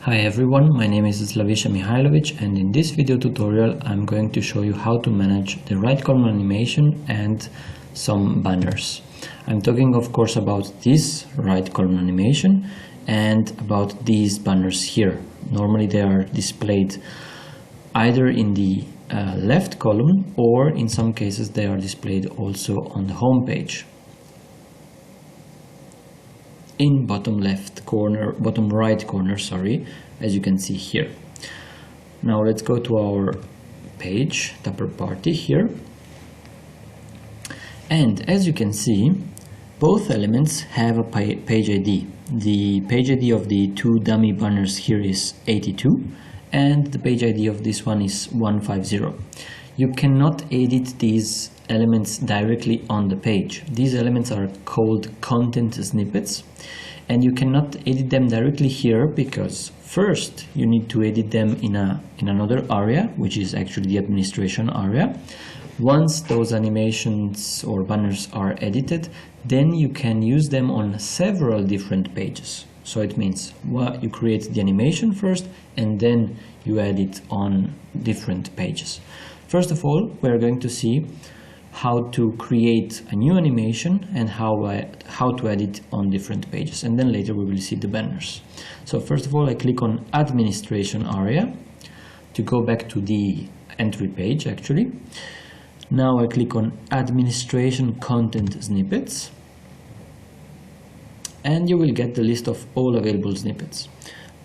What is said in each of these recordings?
Hi everyone, my name is Slavisha Mihailovic, and in this video tutorial I'm going to show you how to manage the right column animation and some banners. I'm talking of course about this right column animation and about these banners here. Normally they are displayed either in the left column, or in some cases they are displayed also on the home page in bottom right corner, sorry, as you can see here. Now let's go to our page, the upper party here, and as you can see, both elements have a page ID. The page ID of the two dummy banners here is 82, and the page ID of this one is 150. You cannot edit these elements directly on the page. These elements are called content snippets, and you cannot edit them directly here because first you need to edit them in another area, which is actually the administration area. Once those animations or banners are edited, then you can use them on several different pages. So it means you create the animation first and then you add it on different pages. First of all, we are going to see how to create a new animation and how to add it on different pages, and then later we will see the banners. So first of all, I click on administration area to go back to the entry page actually. Now I click on administration content snippets, and you will get the list of all available snippets.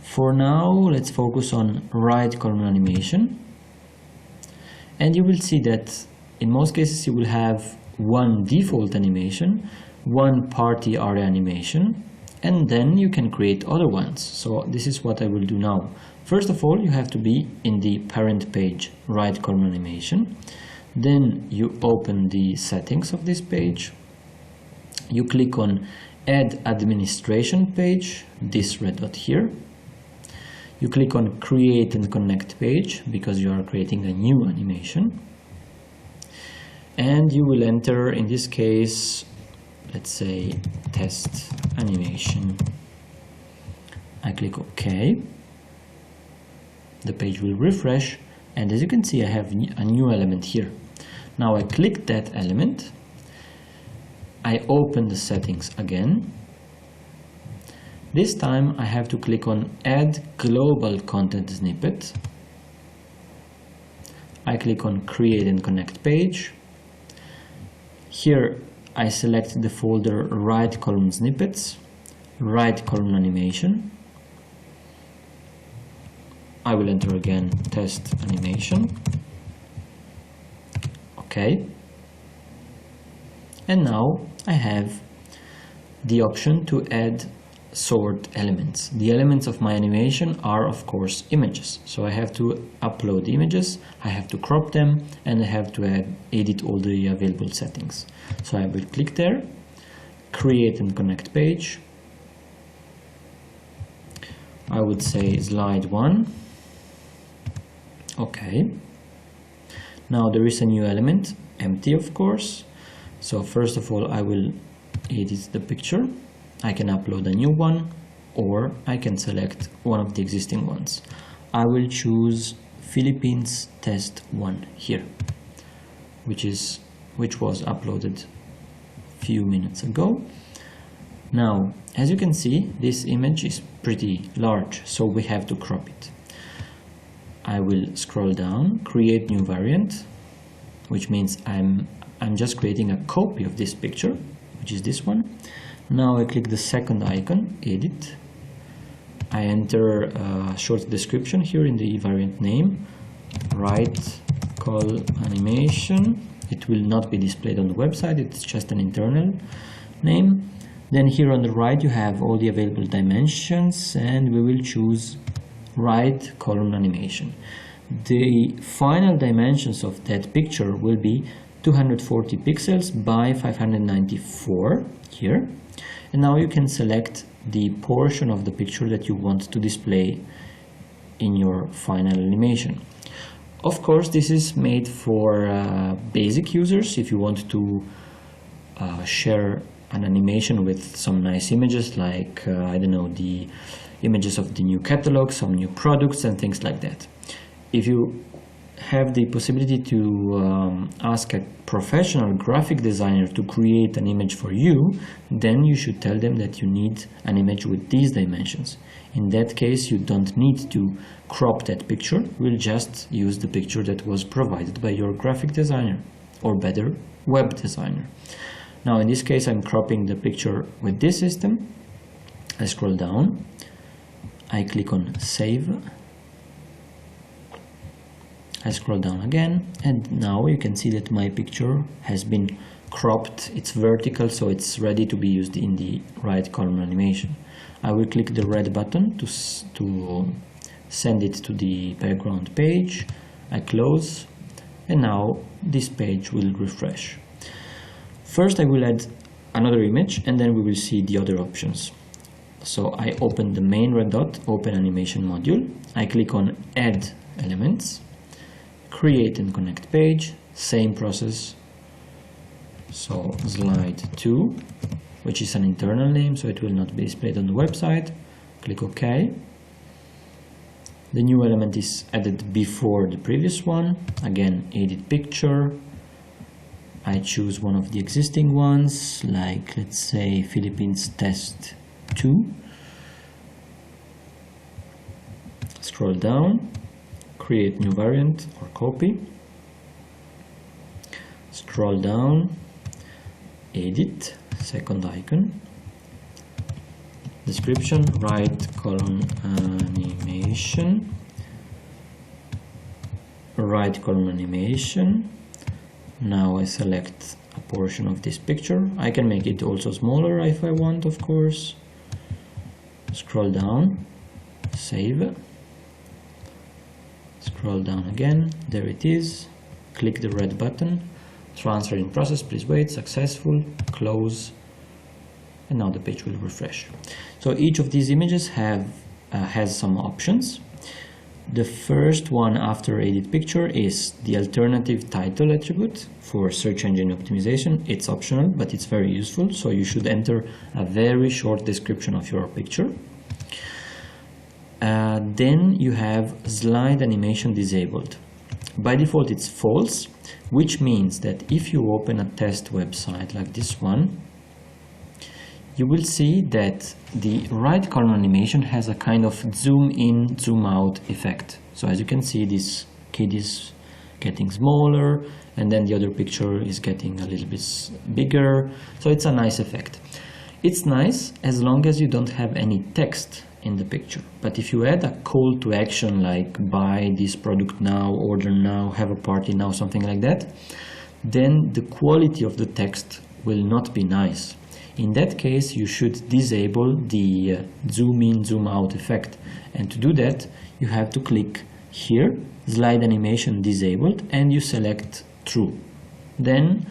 For now, let's focus on right column animation, and you will see that in most cases you will have one default animation, one party area animation, and then you can create other ones. So this is what I will do now. First of all, you have to be in the parent page, right column animation. Then you open the settings of this page. You click on add administration page, this red dot here. You click on create and connect page because you are creating a new animation. And you will enter, in this case, let's say test animation. I click OK. The page will refresh, and as you can see I have a new element here. Now I click that element, I open the settings again. This time I have to click on add global content snippet. I click on create and connect page. Here I select the folder right column snippets, right column animation. I will enter again test animation. Okay. And now I have the option to add sort elements. The elements of my animation are of course images, so I have to upload images, I have to crop them, and I have to edit all the available settings. So I will click there, create and connect page. I would say slide 1. Okay. Now there is a new element, empty of course. So first of all I will edit the picture. I can upload a new one, or I can select one of the existing ones. I will choose Philippines test 1 here, which was uploaded a few minutes ago. Now, as you can see, this image is pretty large, so we have to crop it. I will scroll down, create new variant, which means I'm just creating a copy of this picture, which is this one. Now I click the second icon, edit. I enter a short description here in the variant name, right col animation. It will not be displayed on the website, it's just an internal name. Then here on the right you have all the available dimensions, and we will choose right column animation. The final dimensions of that picture will be 240 pixels by 594 here. And now you can select the portion of the picture that you want to display in your final animation. Of course, this is made for basic users. If you want to share an animation with some nice images, like I don't know, the images of the new catalog, some new products and things like that. If you have the possibility to ask a professional graphic designer to create an image for you, then you should tell them that you need an image with these dimensions. In that case, you don't need to crop that picture. We'll just use the picture that was provided by your graphic designer, or better, web designer. Now in this case, I'm cropping the picture with this system. I scroll down, I click on Save, I scroll down again, and now you can see that my picture has been cropped. It's vertical, so it's ready to be used in the right column animation. I will click the red button to send it to the background page. I close, and now this page will refresh. First I will add another image, and then we will see the other options. So I open the main red dot, open animation module. I click on Add Elements, Create and Connect Page, same process. So slide 2, which is an internal name, so it will not be displayed on the website. Click OK. The new element is added before the previous one. Again, edit picture. I choose one of the existing ones, like let's say Philippines Test 2. Scroll down, create new variant or copy. Scroll down, edit, second icon. Description, right column animation. Right column animation. Now I select a portion of this picture. I can make it also smaller if I want, of course. Scroll down, save. Scroll down again, there it is. Click the red button. Transfer in process, please wait, successful, close, and now the page will refresh. So each of these images has some options. The first one after edit picture is the alternative title attribute for search engine optimization. It's optional, but it's very useful, so you should enter a very short description of your picture. Then you have slide animation disabled. By default it's false, which means that if you open a test website like this one, you will see that the right column animation has a kind of zoom in, zoom out effect. So as you can see, this kid is getting smaller, and then the other picture is getting a little bit bigger. So it's a nice effect. It's nice as long as you don't have any text in the picture. But if you add a call to action like buy this product now, order now, have a party now, something like that, then the quality of the text will not be nice. In that case, you should disable the zoom in, zoom out effect. And to do that, you have to click here, slide animation disabled, and you select true. Then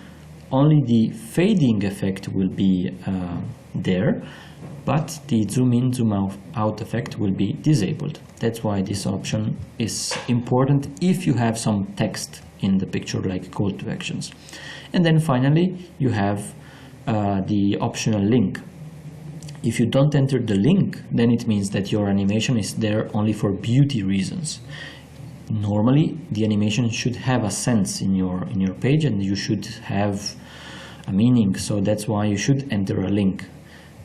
only the fading effect will be there, but the zoom in, zoom out effect will be disabled. That's why this option is important if you have some text in the picture, like call to actions. And then finally, you have the optional link. If you don't enter the link, then it means that your animation is there only for beauty reasons. Normally, the animation should have a sense in your page, and you should have a meaning, so that's why you should enter a link.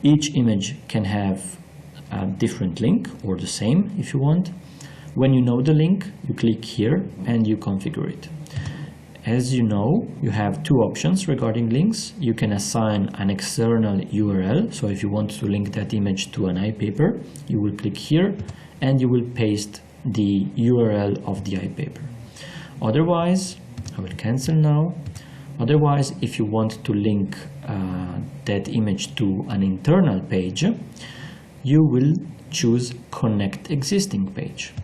Each image can have a different link, or the same if you want. When you know the link, you click here and you configure it. As you know, you have two options regarding links. You can assign an external URL, so if you want to link that image to an iPaper, you will click here and you will paste the URL of the iPaper. Otherwise, I will cancel now. Otherwise, if you want to link that image to an internal page, you will choose Connect Existing Page.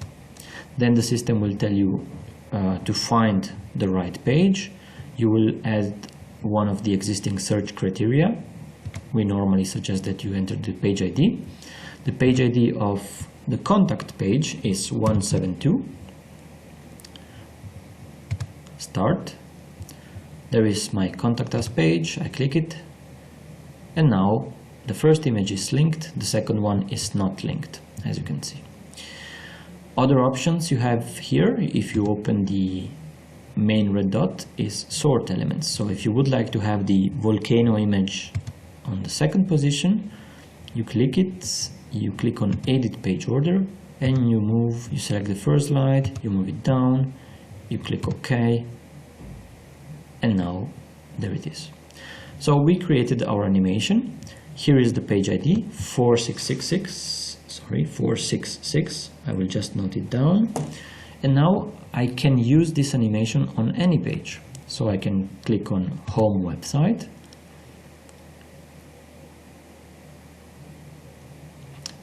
Then the system will tell you to find the right page. You will add one of the existing search criteria. We normally suggest that you enter the page ID. The page ID of the contact page is 172. Start. There is my contact us page. I click it, And now the first image is linked, the second one is not linked, as you can see. Other options you have here, if you open the main red dot, is sort elements. So if you would like to have the volcano image on the second position, you click it, you click on edit page order, and you select the first slide, you move it down, you click OK, and now there it is. So we created our animation. Here is the page ID 4666. I will just note it down. And now I can use this animation on any page. So I can click on Home Website.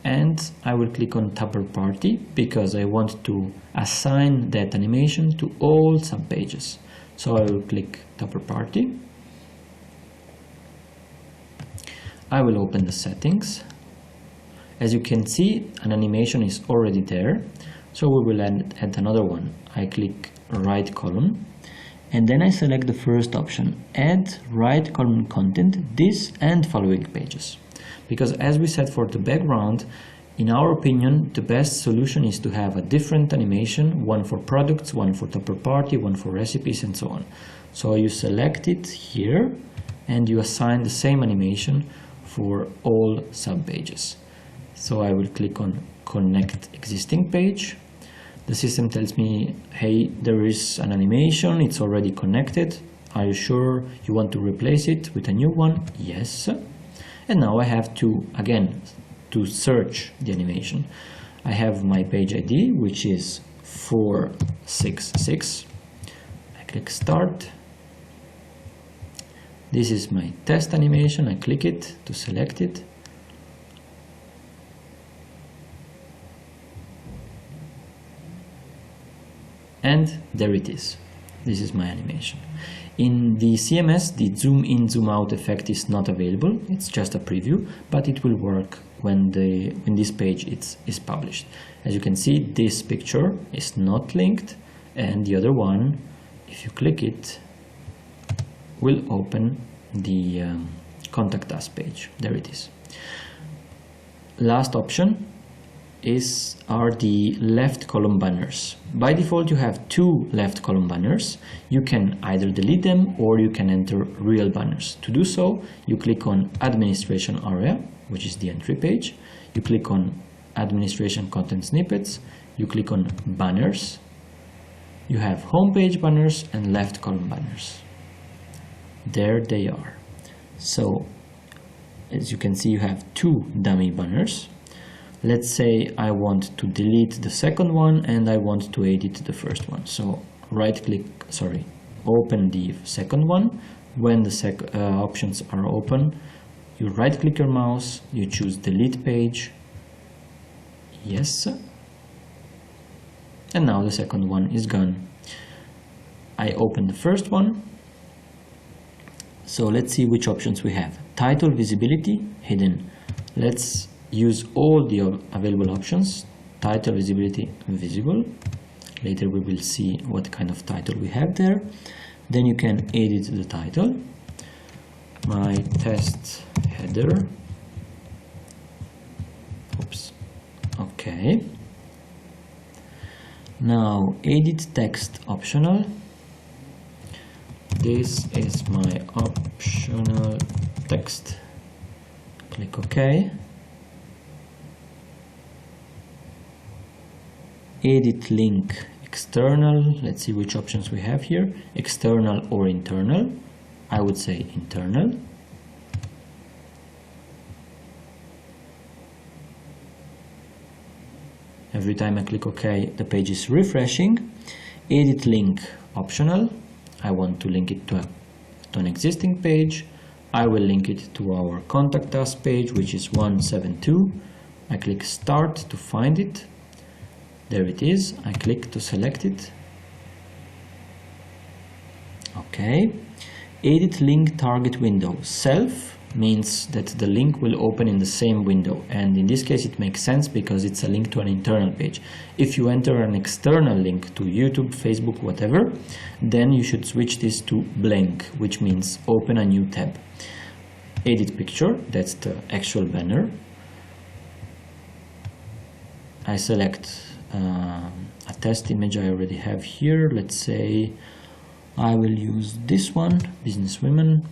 And I will click on Tupper Party because I want to assign that animation to all subpages. So I will click Tupper Party. I will open the settings. As you can see, an animation is already there. So we will add another one. I click right column. And then I select the first option, add right column content, this and following pages. Because as we said for the background, in our opinion, the best solution is to have a different animation, one for products, one for Tupper Party, one for recipes, and so on. So you select it here and you assign the same animation for all subpages. So I will click on Connect Existing Page. The system tells me, hey, there is an animation, it's already connected. Are you sure you want to replace it with a new one? Yes. And now I have to, again, to search the animation. I have my page ID, which is 466. I click Start. This is my test animation. I click it to select it. And there it is. This is my animation. In the CMS, the zoom in, zoom out effect is not available. It's just a preview, but it will work when this page is published. As you can see, this picture is not linked, and the other one, if you click it, will open the Contact Us page. There it is. Last option are the left column banners. By default, you have two left column banners. You can either delete them or you can enter real banners. To do so, you click on Administration Area, which is the entry page. You click on Administration Content Snippets. You click on Banners. You have homepage banners and left column banners. There they are. So, as you can see, you have two dummy banners. Let's say I want to delete the second one and I want to edit the first one. So open the second one. When the options are open, you right click your mouse, you choose delete page. Yes. And now the second one is gone. I open the first one. So let's see which options we have. Title visibility, hidden. Let's use all the available options. Title visibility, visible. Later we will see what kind of title we have there. Then you can edit the title. My test header. Oops. Okay. Now edit text optional. This is my optional text. Click OK. Edit link external. Let's see which options we have here. External or internal. I would say internal. Every time I click OK, the page is refreshing. Edit link optional. I want to link it to an existing page. I will link it to our Contact Us page, which is 172. I click Start to find it. There it is. I click to select it. Okay. Edit link target window. Self means that the link will open in the same window, and in this case it makes sense because it's a link to an internal page. If you enter an external link to YouTube, Facebook, whatever, then you should switch this to blank, which means open a new tab. edit picture, that's the actual banner. I select a test image I already have here. Let's say I will use this one, businesswomen.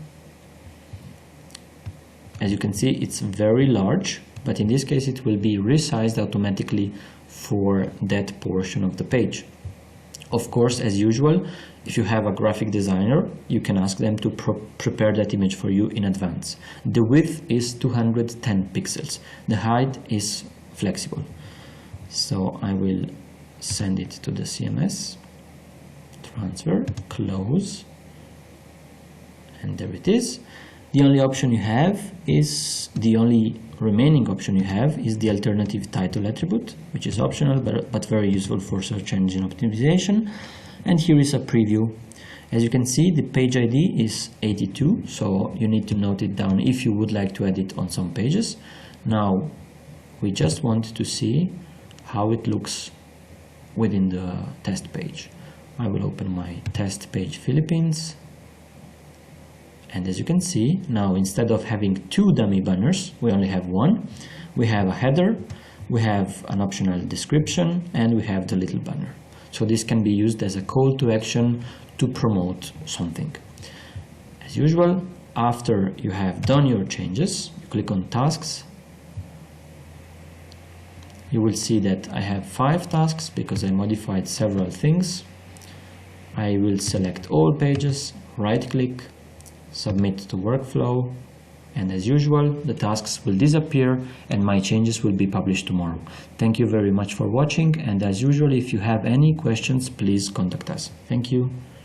As you can see, it's very large, but in this case it will be resized automatically for that portion of the page. Of course, as usual, if you have a graphic designer, you can ask them to prepare that image for you in advance. The width is 210 pixels. The height is flexible. So I will send it to the CMS, transfer, close, and there it is. The only option you have is, the only remaining option you have is the alternative title attribute, which is optional but very useful for search engine optimization. And here is a preview. As you can see, the page ID is 82, so you need to note it down if you would like to add it on some pages. Now we just want to see how it looks within the test page. I will open my test page Philippines, and as you can see, now instead of having 2 dummy banners, we only have 1. We have a header, we have an optional description, and we have the little banner. So this can be used as a call to action to promote something. As usual, after you have done your changes, you click on tasks. You will see that I have 5 tasks because I modified several things. I will select all pages, right click, submit to workflow, and as usual the tasks will disappear and my changes will be published tomorrow. Thank you very much for watching, and as usual, if you have any questions, please contact us. Thank you.